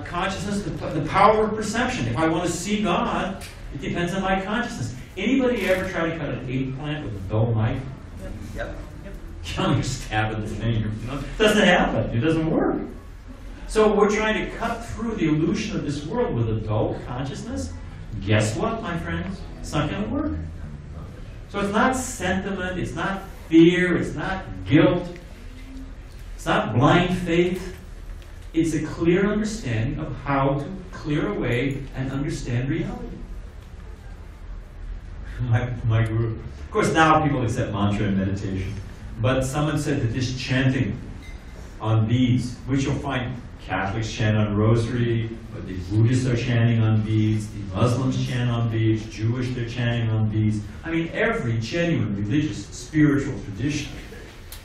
B: Consciousness, the power of perception. If I want to see God, it depends on my consciousness. Anybody ever try to cut an eggplant with a dull knife? Yep. You stab in the finger. It doesn't happen. It doesn't work. So we're trying to cut through the illusion of this world with a dull consciousness. Guess what, my friends? It's not going to work. So it's not sentiment, it's not fear, it's not guilt, it's not blind faith. It's a clear understanding of how to clear away and understand reality. My guru. Of course, now people accept mantra and meditation. But someone said that this chanting on beads, which you'll find Catholics chant on rosary, but the Buddhists are chanting on beads, the Muslims chant on beads, Jewish they're chanting on beads. I mean, every genuine religious, spiritual tradition,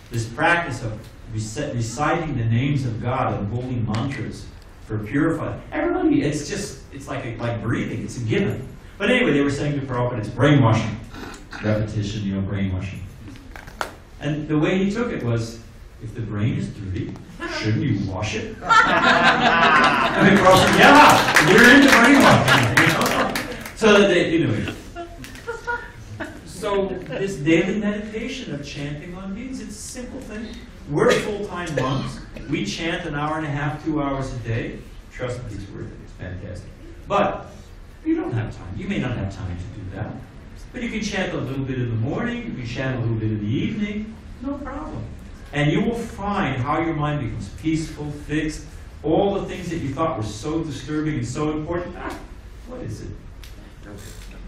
B: this practice of reciting the names of God and holy mantras for purifying. Everybody, it's like breathing, it's a given. But anyway, they were saying to Prabhupada, it's brainwashing. Repetition, brainwashing. And the way he took it was, if the brain is dirty, shouldn't you wash it? I mean, Prabhupada said, yeah, we're into brainwashing. So that they, So this daily meditation of chanting on beads, it's a simple thing. We're full-time monks. We chant an hour and a half, 2 hours a day. Trust me, it's worth it. It's fantastic. But you don't have time. You may not have time to do that. But you can chant a little bit in the morning. You can chant a little bit in the evening. No problem. And you will find how your mind becomes peaceful, fixed. All the things that you thought were so disturbing and so important. What is it?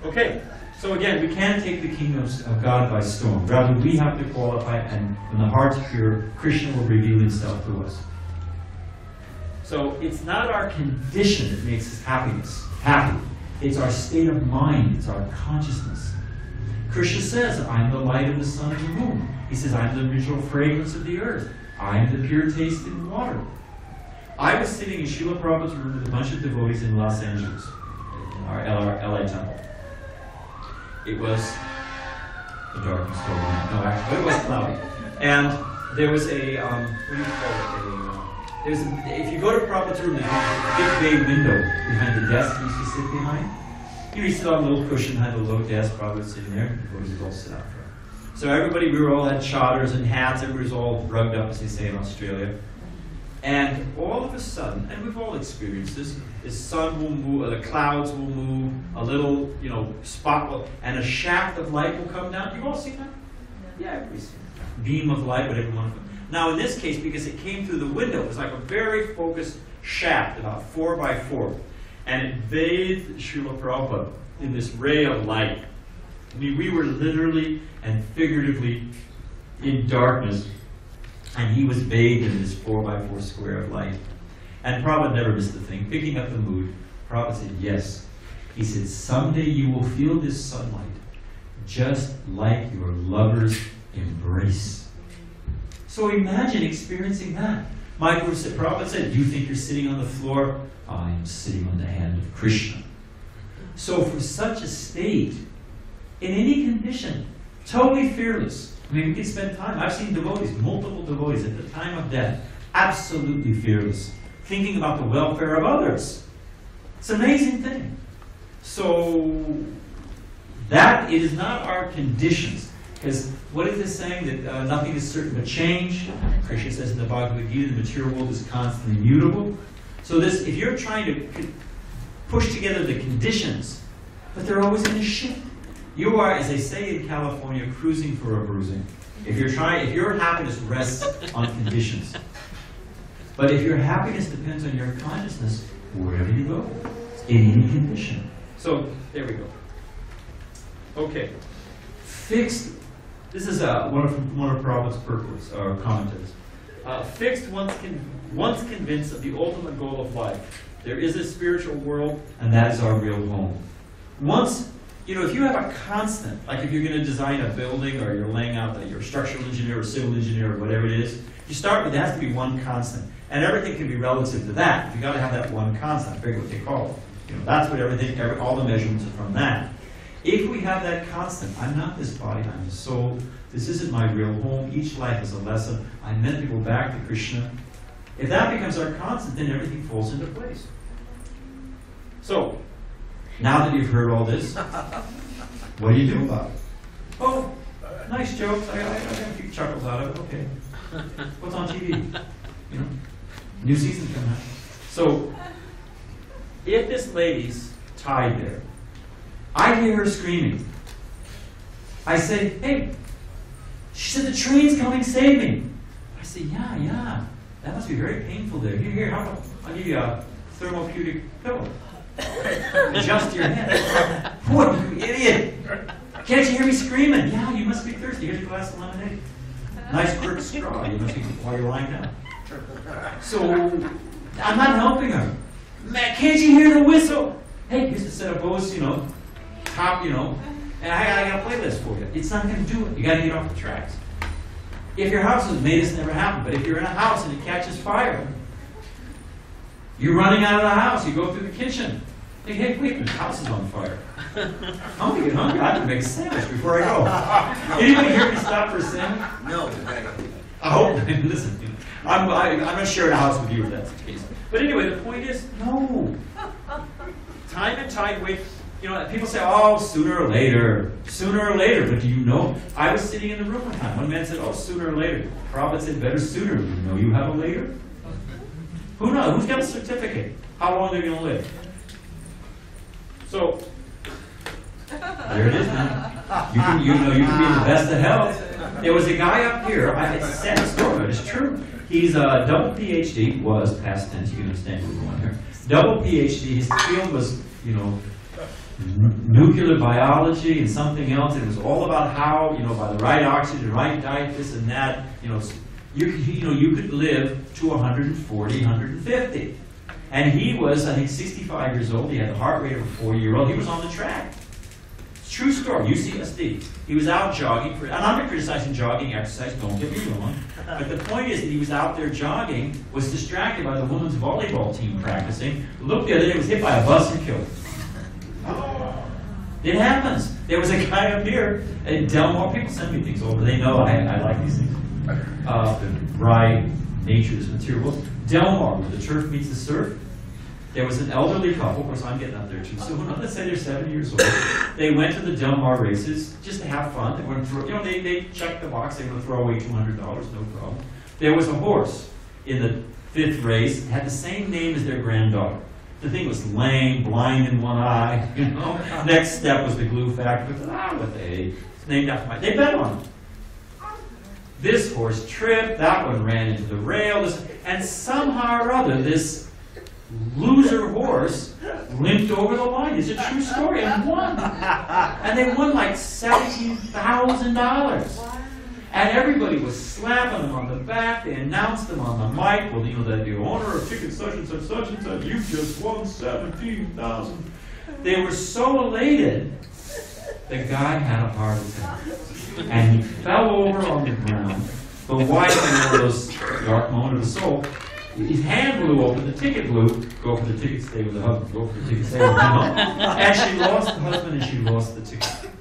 B: Okay. So again, we can't take the kingdom of God by storm. Rather, we have to qualify, and when the heart's pure, Krishna will reveal himself to us. So it's not our condition that makes us happy. It's our state of mind. It's our consciousness. Krishna says, I'm the light of the sun and the moon. He says, I'm the original fragrance of the earth. I'm the pure taste in water. I was sitting in Srila Prabhupada's room with a bunch of devotees in Los Angeles, in our LA temple. It was a dark and stormy night. No, actually, it was cloudy. And there was a, what do you call it? If you go to Prabhupada's room, there's a big bay window behind the desk he used to sit behind. He used to sit on a little cushion behind the low desk, Prabhupada was sitting there, the devotees would all sit out front. So everybody, we all had chadars and hats, everybody was all rugged up, as they say in Australia. And all of a sudden, and we've all experienced this, the sun will move, the clouds will move, a little, spot will, and a shaft of light will come down. You've all seen that? Yeah, everybody's seen that. Beam of light, whatever you want to. Now in this case, because it came through the window, it was like a very focused shaft, about 4 by 4. And it bathed Srila Prabhupada in this ray of light. I mean, we were literally and figuratively in darkness, and he was bathed in this 4x4 square of light. And Prabhupada never missed a thing. Picking up the mood, Prabhupada said, yes. He said, someday you will feel this sunlight just like your lover's embrace. So imagine experiencing that. My Guru said, Prabhupada said, do you think you're sitting on the floor? I am sitting on the hand of Krishna. So for such a state, in any condition, totally fearless. I mean, we can spend time. I've seen devotees, multiple devotees, at the time of death, absolutely fearless, thinking about the welfare of others. It's an amazing thing. So that it is not our conditions. Because what is this saying? That nothing is certain but change. Krishna says in the Bhagavad Gita, the material world is constantly mutable. So this, if you're trying to push together the conditions, but they're always in a shift. You are, as they say in California, cruising for a bruising. If your happiness rests on conditions. But if your happiness depends on your consciousness, wherever you go, in any condition. So, there we go. Okay. Fixed, this is one of Prabhupada's purports, or commentaries. Fixed, once convinced of the ultimate goal of life. There is a spiritual world, and that is our real home. Once, if you have a constant, like if you're going to design a building, or you're laying out that you're a structural engineer or civil engineer or whatever it is, you start with, there has to be one constant. And everything can be relative to that. You've got to have that one constant. I forget what they call it. That's what all the measurements are from that. If we have that constant, I'm not this body, I'm the soul. This isn't my real home. Each life is a lesson. I'm meant to go back to Krishna. If that becomes our constant, then everything falls into place. So, now that you've heard all this, what do you do about it? Oh, nice jokes. I got a few chuckles out of it. Okay. What's on TV? New season coming out. So, if this lady's tied there, I hear her screaming. I say, hey, she said the train's coming, save me. I say, yeah, that must be very painful there. Here, how about I'll give you a thermopeutic pillow. Adjust your head. What, you idiot! Can't you hear me screaming? Yeah, you must be thirsty. Here's a glass of lemonade. Nice quirt straw. You must be while you're lying down. So, I'm not helping her. Man, can't you hear the whistle? Hey, here's a set of bows, top, and I got a playlist for you. It's not going to do it. You got to get off the tracks. If your house is made, it's never happened. But if you're in a house and it catches fire, you're running out of the house. You go through the kitchen. Think, hey, wait, the house is on fire. I'm going to get hungry. I have to make a sandwich before I go. Anybody hear me stop for a sandwich?
D: No.
B: I hope. Listen, I'm not sharing a house with you if that's the case. But anyway, the point is, no. Time and tide wait. People say, oh, sooner or later. Sooner or later. But do you know? I was sitting in the room one time. One man said, oh, sooner or later. Prabhupada said, better sooner. Do you know you have a later? Who knows? Who's got a certificate? How long are you going to live? So, there it is now. You can be in the best of health. There was a guy up here, it's a sad story, but it's true. He's a double PhD, was past tense, you can understand where we're going here. Double PhD, his field was, nuclear biology and something else. It was all about how, by the right oxygen, right diet, this and that, you could live to 140, 150. And he was, I think, 65 years old. He had the heart rate of a 4-year-old. He was on the track. It's a true story, UCSD. He was out jogging, and I'm not criticizing jogging exercise, don't get me wrong. But the point is that he was out there jogging, was distracted by the women's volleyball team practicing, looked the other day, was hit by a bus and killed. It happens. There was a guy up here at Delmar. People send me things over. They know I like these things. Right, nature's materials. Delmar, where the turf meets the surf. There was an elderly couple. Of course, I'm getting up there too. So let's say they're 7 years old. They went to the Delmar races just to have fun. They went through. They checked the box. They were going to throw away $200. No problem. There was a horse in the 5th race. Had the same name as their granddaughter. The thing was lame, blind in one eye, Next step was the glue factory. What they? It's named after my. They bet on it. This horse tripped. That one ran into the rail. And somehow or other, this loser horse limped over the line. It's a true story, and won. And they won like $17,000. And everybody was slapping them on the back. They announced them on the mic. Well, you know, that the owner of ticket such and such, you just won 17,000. They were so elated, the guy had a heart attack. And he fell over on the ground. The wife, in one of those dark moments of the soul, his hand blew open, the ticket blew. Go for the ticket, stay with the husband. Go for the ticket, stay with the husband. And she lost the husband and she lost the ticket.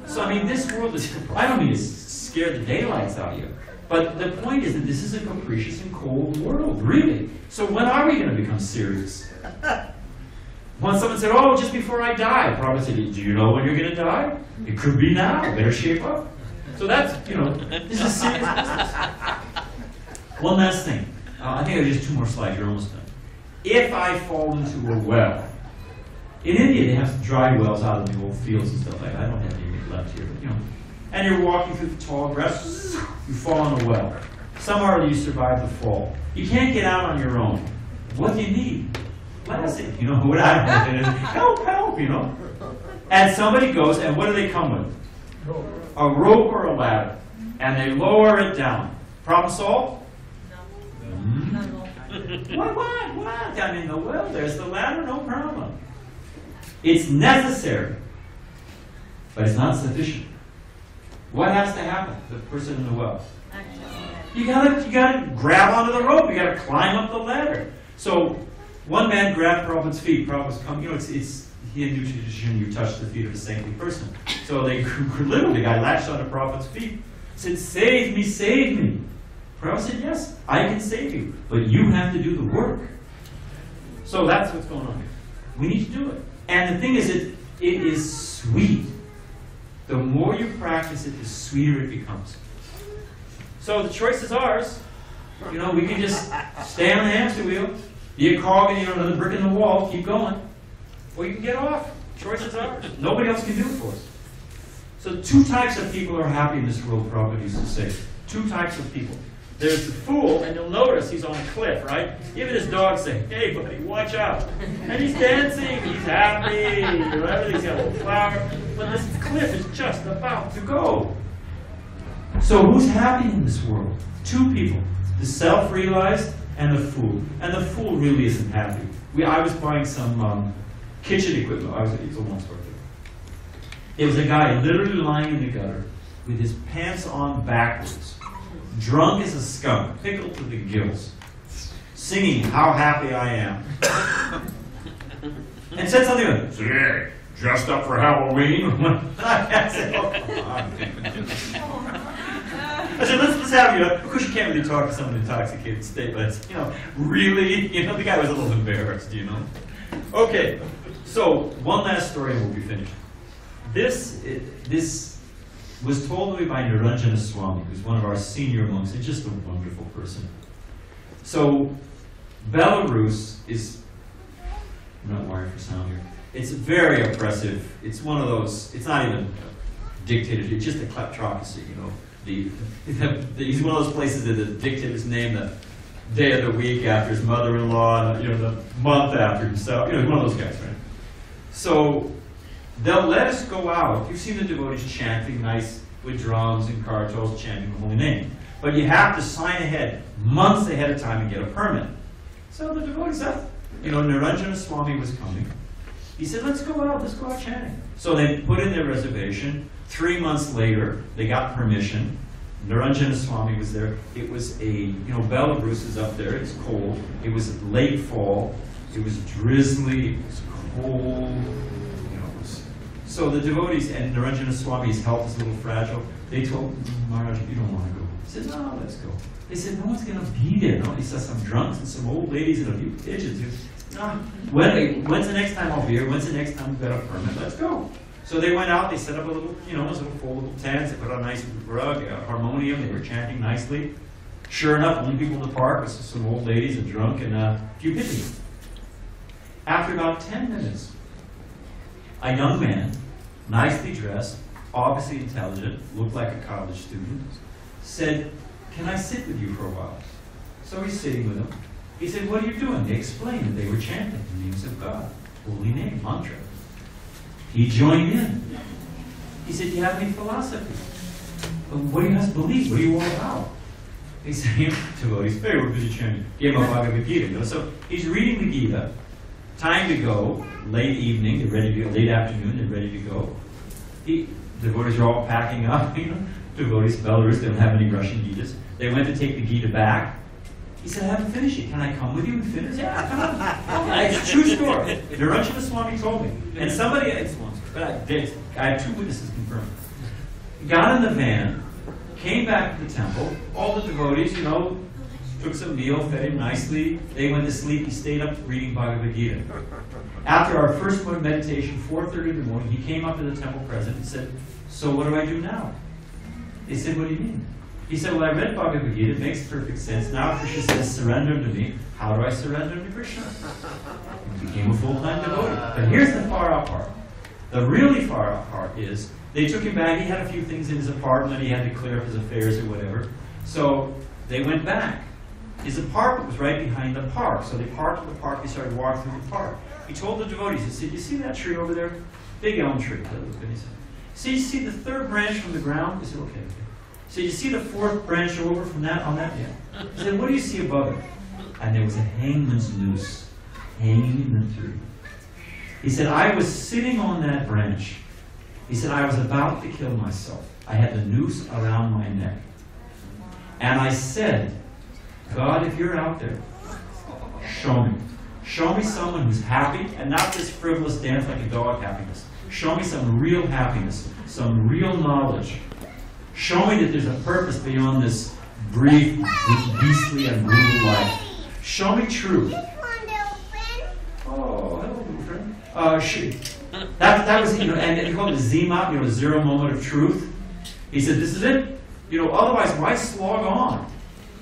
B: So, I mean, this world is, I don't mean to scare the daylights out of you, but the point is that this is a capricious and cold world, really. So when are we going to become serious? When someone said, oh, just before I die, Prabhupada said, do you know when you're going to die? It could be now. Better shape up. So that's, you know, this is serious business. One last thing. I think there's just 2 more slides. You're almost done. If I fall into a well, in India they have dry wells out in the old fields and stuff like that. I don't have any left here, but you know. And you're walking through the tall grass, you fall in a well. Somehow you survive the fall. You can't get out on your own. What do you need? Blessing. You know what I mean? Help, help, you know. And somebody goes, and what do they come with? A rope or a ladder. And they lower it down. Problem solved? No. What? I mean, the well, there's the ladder, no problem. It's necessary, but it's not sufficient. What has to happen? The person in the well. You gotta grab onto the rope. You gotta climb up the ladder. So one man grabbed Prabhupada's feet. Prabhupada's come. You know, it's Hindu tradition. You touch the feet of a saintly person. So they literally, the guy latched onto Prabhupada's feet. Said, "Save me, save me." Prabhupada said, "Yes, I can save you, but you have to do the work." So that's what's going on here. We need to do it. And the thing is, it is sweet. The more you practice it, the sweeter it becomes. So the choice is ours. You know, we can just stay on the hamster wheel, be a cog and, you know, another brick in the wall, keep going. Or you can get off. The choice is ours. Nobody else can do it for us. So 2 types of people are happy in this world, Prabhupada used to say. 2 types of people. There's the fool, and you'll notice he's on a cliff, right? Even his dog saying, "Hey, buddy, watch out." And he's dancing, he's happy, you know, everything's got a little flower. But this cliff is just about to go. So who's happy in this world? 2 people. The self-realized and the fool. And the fool really isn't happy. I was buying some kitchen equipment. It's a long story. It was a guy literally lying in the gutter with his pants on backwards, drunk as a skunk, pickled to the gills, singing "How Happy I Am," and said something like, "So yeah, dressed up for Halloween." I said, "Oh, come on." I said, let's have you. Of course, you can't really talk to someone in an intoxicated state, but it's, you know, really, you know, the guy was a little embarrassed, you know. Okay, so one last story and we'll be finished. This was told to me by Niranjana Swami, who's one of our senior monks, and just a wonderful person. So, Belarus is, I'm not wired for sound here, it's very oppressive. It's one of those, it's not even dictatorship, it's just a kleptocracy, you know. He's one of those places that the dictator's name the day of the week after his mother-in-law, you know, the month after himself, you know, he's one of those guys, right? So, they'll let us go out. You've seen the devotees chanting nice with drums and kartals, chanting the holy name. But you have to sign ahead, months ahead of time, and get a permit. So the devotees left. You know, Niranjana Swami was coming. He said, let's go out chanting. So they put in their reservation. 3 months later, they got permission. Niranjana Swami was there. It was you know, Belarus is up there. It's cold. It was late fall. It was drizzly. It was cold. So the devotees, and Niranjana Swami's health is a little fragile, they told Maharaj, you don't want to go. He said, no, let's go. They said, no one's going to be there. No, he said, some drunks and some old ladies and a few pigeons. He said, no. When's the next time I'll be here? When's the next time we've got a permit? Let's go. So they went out, they set up a little, you know, those little foldable tents, they put on a nice rug, a harmonium, they were chanting nicely. Sure enough, only people in the park was some old ladies, a drunk, and a few pigeons. After about 10 minutes, a young man, nicely dressed, obviously intelligent, looked like a college student, said, can I sit with you for a while? So he's sitting with them. He said, what are you doing? They explained that they were chanting the names of God, holy name, mantra. He joined in. He said, do you have any philosophy? what do you guys believe? What are you all about? He said, devotees, very busy chanting. Gave him a Bhagavad Gita. You know? So he's reading the Gita. Time to go. Late evening. They're ready to go. Late afternoon. They're ready to go. Devotees are all packing up. You know, devotees, Belarus, they don't have any Russian Gitas. They went to take the Gita back. He said, I haven't finished it. Can I come with you and finish it? Yeah, come on. It's a true story. Narayana Swami told me. And somebody, but I have 2 witnesses confirmed. Got in the van, came back to the temple. All the devotees, you know, took some meal, fed him nicely. They went to sleep. He stayed up reading Bhagavad Gita. After our first morning meditation, 4:30 in the morning, he came up to the temple president and said, so what do I do now? They said, what do you mean? He said, well, I read Bhagavad Gita. It makes perfect sense. Now Krishna says, surrender to me. How do I surrender to Krishna? He became a full-time devotee. But here's the far-out part. The really far-out part is, they took him back. He had a few things in his apartment. He had to clear up his affairs or whatever. So they went back. His apartment was right behind the park. So they parked in the park. They started walking through the park. He told the devotees, he said, you see that tree over there? Big elm tree. He said, so you see the 3rd branch from the ground? He said, okay. So you see the 4th branch over from that on that? Yeah. He said, what do you see above it? And there was a hangman's noose hanging in the tree. He said, I was sitting on that branch. He said, I was about to kill myself. I had the noose around my neck. And I said, God, if you're out there, show me. Show me someone who's happy, and not this frivolous dance like a dog happiness. Show me some real happiness, some real knowledge. Show me that there's a purpose beyond this brief, beastly, and brutal life. Show me truth. Oh, hello, little friend. That was, you know, and he called it Zima, you know, 0 moment of truth. He said, this is it. You know, otherwise, why slog on?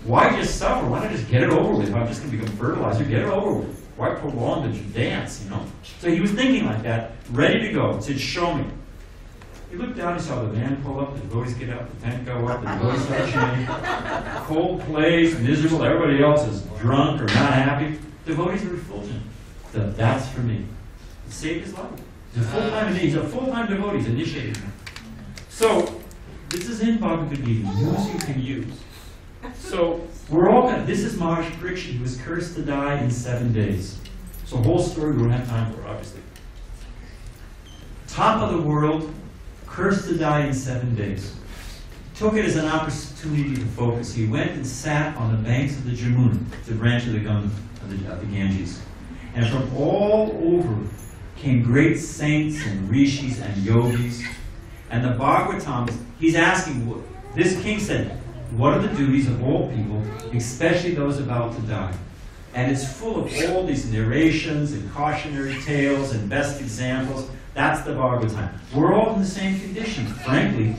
B: Why just suffer? Why not just get it over with? If I'm just going to become fertilizer, get it over with. Why prolong the dance, you know? So he was thinking like that, ready to go. He said, show me. He looked down, he saw the van pull up, the devotees get out, the tent go up, the devotees start chanting. Cold place, miserable, everybody else is drunk or not happy. Devotees are refulgent. So that's for me. It saved his life. He's a full-time devotee, he's initiated. So, this is in Bhagavad Gita, use you can use. So, we're all going to, this is Maharaj Parikshit, he was cursed to die in 7 days. So, whole story we don't have time for, obviously. Top of the world, cursed to die in 7 days. Took it as an opportunity to focus. He went and sat on the banks of the Jamuna, the branch of the Ganges. And from all over came great saints and rishis and yogis. And the Bhagavatam, he's asking, this king said, what are the duties of all people, especially those about to die? And it's full of all these narrations and cautionary tales and best examples. That's the Bhagavatam. We're all in the same condition. Frankly,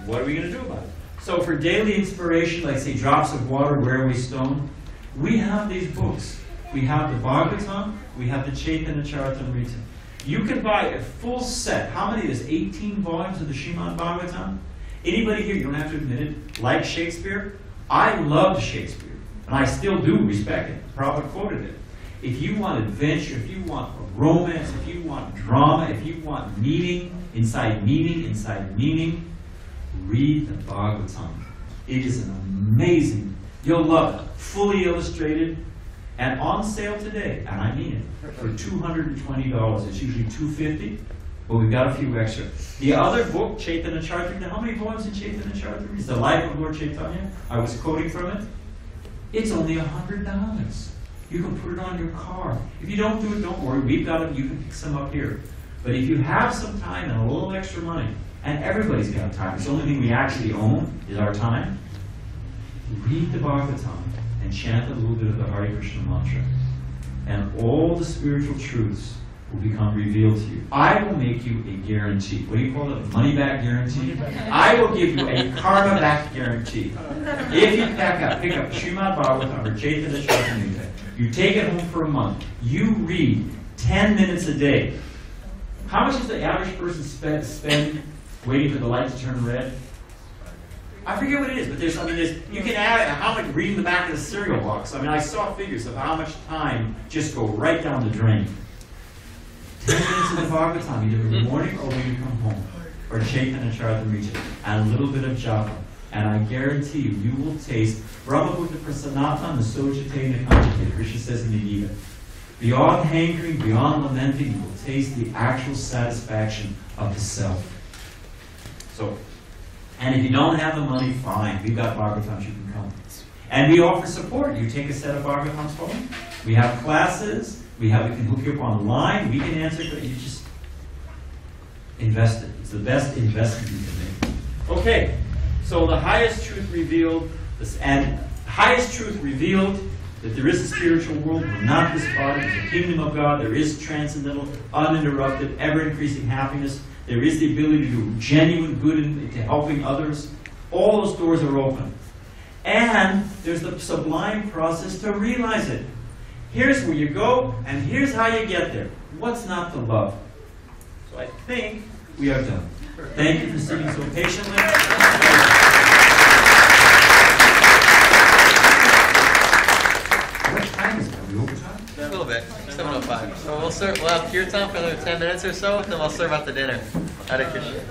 B: what are we going to do about it? So for daily inspiration, like say drops of water, where are we stone? We have these books. We have the Bhagavatam, we have the Chaitanya Charitamrita. You can buy a full set. How many is 18 volumes of the Srimad Bhagavatam? Anybody here, you don't have to admit it, like Shakespeare? I loved Shakespeare, and I still do respect it. Prabhupada quoted it. If you want adventure, if you want romance, if you want drama, if you want meaning, inside meaning, read the Bhagavatam. It is an amazing, you'll love it. Fully illustrated, and on sale today, and I mean it, for $220. It's usually $250, but we've got a few extra. The other book, Chaitanya Charitamrita, how many volumes in Chaitanya Charitamrita? It's the Life of Lord Chaitanya. I was quoting from it. It's only $100. You can put it on your car. If you don't do it, don't worry. We've got it. You can pick some up here. But if you have some time and a little extra money, and everybody's got time, it's the only thing we actually own is our time, read the Bhagavatam and chant a little bit of the Harekrishna mantra. And all the spiritual truths will become revealed to you. I will make you a guarantee. What do you call it? A money-back guarantee? I will give you a karma-back guarantee. If you pick up Srimad Bhagavatam or Chaitanya Charitamrita, you take it home for a month, you read 10 minutes a day. How much does the average person spend waiting for the light to turn red? I forget what it is, but there's, you can add how much reading the back of the cereal box. I saw figures of how much time just go right down the drain. 10 minutes of the Bhagavatam, either in the morning or when you come home. or Chaitanya Charitamrita, and a little bit of japa. And I guarantee you, you will taste Brahma Buddha Prasanatha Nasojate Nakanjate, Krishna says in the Gita. Beyond hankering, beyond lamenting, you will taste the actual satisfaction of the self. So, and if you don't have the money, fine. We've got Bhagavatams, you can come. And we offer support. You take a set of Bhagavatams home. We have classes. We can hook you up online. We can answer. You just invest it. It's the best investment you can make. Okay. So the highest truth revealed, that there is a spiritual world, we're not this body, there's a kingdom of God, there is transcendental, uninterrupted, ever-increasing happiness, there is the ability to do genuine good into helping others. All those doors are open. And there's the sublime process to realize it. Here's where you go, and here's how you get there. What's not to love? So I think we are done. Thank you for sitting so patiently. What time is it? Are we over time?
A: A little bit. 7:05. So we'll have kirtan for another 10 minutes or so, and then we'll serve out the dinner. Hare Krishna.